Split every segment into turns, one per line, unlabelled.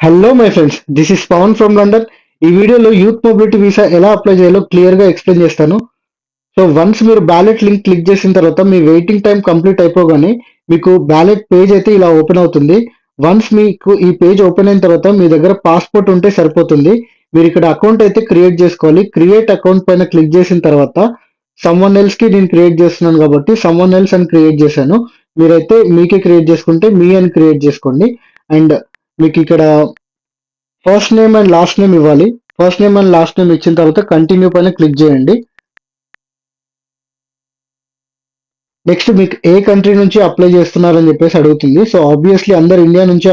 Hello my friends, this is Pavan from London. ఈ వీడియోలో youth mobility visa ఎలా apply చేయాలో క్లియర్గా ఎక్స్ప్లెయిన్ చేస్తాను. సో వన్స్ మీరు బ్యాలెట్ లింక్ క్లిక్ చేసిన తర్వాత మీ వెయిటింగ్ టైం కంప్లీట్ అయిపోగానే మీకు బ్యాలెట్ పేజ్ అయితే ఇలా ఓపెన్ అవుతుంది. వన్స్ మీకు ఈ పేజ్ ఓపెన్ అయిన తర్వాత మీ దగ్గర పాస్పోర్ట్ ఉంటే సరిపోతుంది. మీరు ఇక్కడ అకౌంట్ అయితే క్రియేట్ చేసుకోవాలి. క్రియేట్ అకౌంట్ పైన క్లిక్ చేసిన తర్వాత సమ్వన్ ఎల్స్ కి నేను క్రియేట్ చేస్తున్నాను కాబట్టి సమ్వన్ ఎల్స్ అని క్రియేట్ చేశాను. మీరైతే మీకే క్రియేట్ చేసుకుంటే మీ అని క్రియేట్ చేసుకోండి. అండ్ మీకు ఇక్కడ first name and last name ఇవ్వాలి. First name and last name ఇచ్చిన తర్వాత కంటిన్యూ పైన క్లిక్ చేయండి. నెక్స్ట్ మీకు ఏ కంట్రీ నుంచి అప్లై చేస్తున్నారని చెప్పేసి అడుగుతుంది. సో ఆబ్వియస్లీ అందరు ఇండియా నుంచి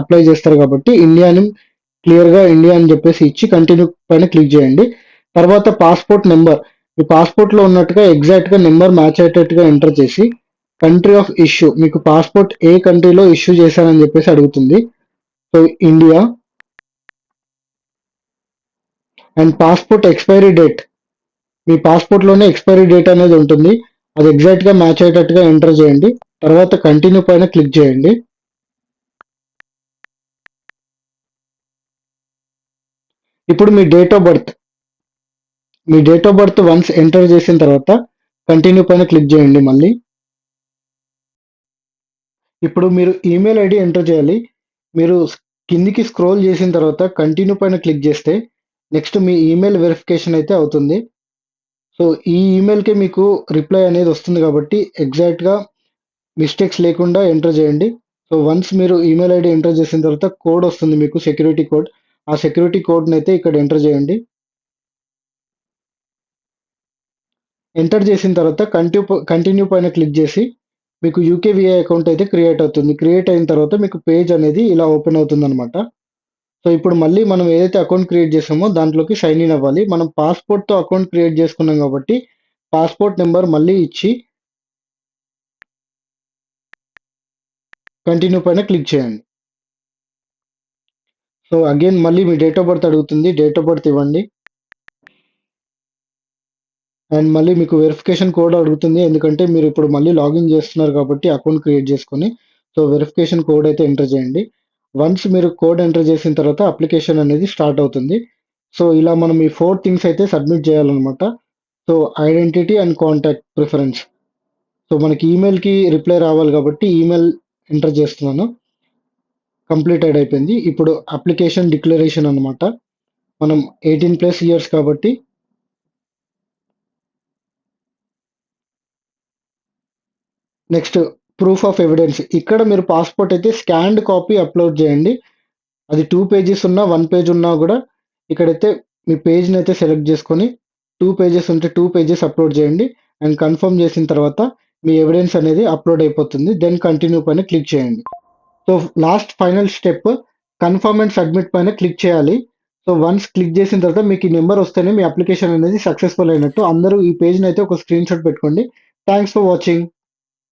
అప్లై చేస్తారు కాబట్టి ఇండియాని క్లియర్గా ఇండియా అని చెప్పేసి ఇచ్చి కంటిన్యూ పైన క్లిక్ చేయండి. తర్వాత పాస్పోర్ట్ నెంబర్, మీ పాస్పోర్ట్లో ఉన్నట్టుగా ఎగ్జాక్ట్గా నెంబర్ మ్యాచ్ అయ్యేటట్టుగా ఎంటర్ చేసి కంట్రీ ఆఫ్ ఇష్యూ, మీకు పాస్పోర్ట్ ఏ కంట్రీలో ఇష్యూ చేశారని చెప్పేసి అడుగుతుంది. So India. And passport expiry date, మీ పాస్పోర్ట్లోనే ఎక్స్పైరీ డేట్ అనేది ఉంటుంది. అది ఎగ్జాక్ట్గా మ్యాచ్ అయ్యేటట్టుగా ఎంటర్ చేయండి. తర్వాత కంటిన్యూ పైన క్లిక్ చేయండి. ఇప్పుడు మీ date of birth once enter చేసిన తర్వాత కంటిన్యూ పైన క్లిక్ చేయండి మళ్ళీ. ఇప్పుడు మీరు ఈమెయిల్ ఐడి ఎంటర్ చేయాలి. మీరు కిందికి స్క్రోల్ చేసిన తర్వాత కంటిన్యూ పైన క్లిక్ చేస్తే నెక్స్ట్ మీ ఈమెయిల్ వెరిఫికేషన్ అయితే అవుతుంది. సో ఈ ఈమెయిల్కే మీకు రిప్లై అనేది వస్తుంది కాబట్టి ఎగ్జాక్ట్గా మిస్టేక్స్ లేకుండా ఎంటర్ చేయండి. సో వన్స్ మీరు ఈమెయిల్ ఐడి ఎంటర్ చేసిన తర్వాత కోడ్ వస్తుంది మీకు, సెక్యూరిటీ కోడ్. ఆ సెక్యూరిటీ కోడ్ని అయితే ఇక్కడ ఎంటర్ చేయండి. ఎంటర్ చేసిన తర్వాత కంటిన్యూ పైన క్లిక్ చేసి మీకు యూకేవిఐ అకౌంట్ అయితే క్రియేట్ అవుతుంది. క్రియేట్ అయిన తర్వాత మీకు పేజ్ అనేది ఇలా ఓపెన్ అవుతుంది అనమాట. సో ఇప్పుడు మళ్ళీ మనం ఏదైతే అకౌంట్ క్రియేట్ చేసామో దాంట్లోకి సైన్ ఇన్ అవ్వాలి. మనం పాస్పోర్ట్తో అకౌంట్ క్రియేట్ చేసుకున్నాం కాబట్టి పాస్పోర్ట్ నెంబర్ మళ్ళీ ఇచ్చి కంటిన్యూ పైన క్లిక్ చేయండి. సో అగైన్ మళ్ళీ మీ డేట్ ఆఫ్ బర్త్ అడుగుతుంది. డేట్ ఆఫ్ బర్త్ ఇవ్వండి. అండ్ మళ్ళీ మీకు వెరిఫికేషన్ కోడ్ అడుగుతుంది. ఎందుకంటే మీరు ఇప్పుడు మళ్ళీ లాగిన్ చేస్తున్నారు కాబట్టి అకౌంట్ క్రియేట్ చేసుకొని. సో వెరిఫికేషన్ కోడ్ అయితే ఎంటర్ చేయండి. వన్స్ మీరు కోడ్ ఎంటర్ చేసిన తర్వాత అప్లికేషన్ అనేది స్టార్ట్ అవుతుంది. సో ఇలా మనం ఈ 4 థింగ్స్ అయితే సబ్మిట్ చేయాలన్నమాట. So identity and contact preference. So మనకి ఈమెయిల్కి రిప్లై రావాలి కాబట్టి ఈమెయిల్ ఎంటర్ చేస్తున్నాను. కంప్లీటెడ్ అయిపోయింది. ఇప్పుడు అప్లికేషన్ డిక్లరేషన్ అనమాట. మనం 18+ ఇయర్స్ కాబట్టి నెక్స్ట్ ప్రూఫ్ ఆఫ్ ఎవిడెన్స్. ఇక్కడ మీరు పాస్పోర్ట్ అయితే స్కాన్డ్ కాపీ అప్లోడ్ చేయండి. అది 2 పేజెస్ ఉన్నా 1 పేజ్ ఉన్నా కూడా ఇక్కడైతే మీ పేజ్ని అయితే సెలెక్ట్ చేసుకొని 2 పేజెస్ ఉంటే 2 పేజెస్ అప్లోడ్ చేయండి. అండ్ కన్ఫర్మ్ చేసిన తర్వాత మీ ఎవిడెన్స్ అనేది అప్లోడ్ అయిపోతుంది. దెన్ కంటిన్యూ పైన క్లిక్ చేయండి. So last final step confirm and submit పైన క్లిక్ చేయాలి. సో వన్స్ క్లిక్ చేసిన తర్వాత మీకు ఈ నెంబర్ వస్తేనే మీ అప్లికేషన్ అనేది సక్సెస్ఫుల్ అయినట్టు. అందరూ ఈ పేజ్ని అయితే ఒక స్క్రీన్ షాట్ పెట్టుకోండి. Thanks for watching.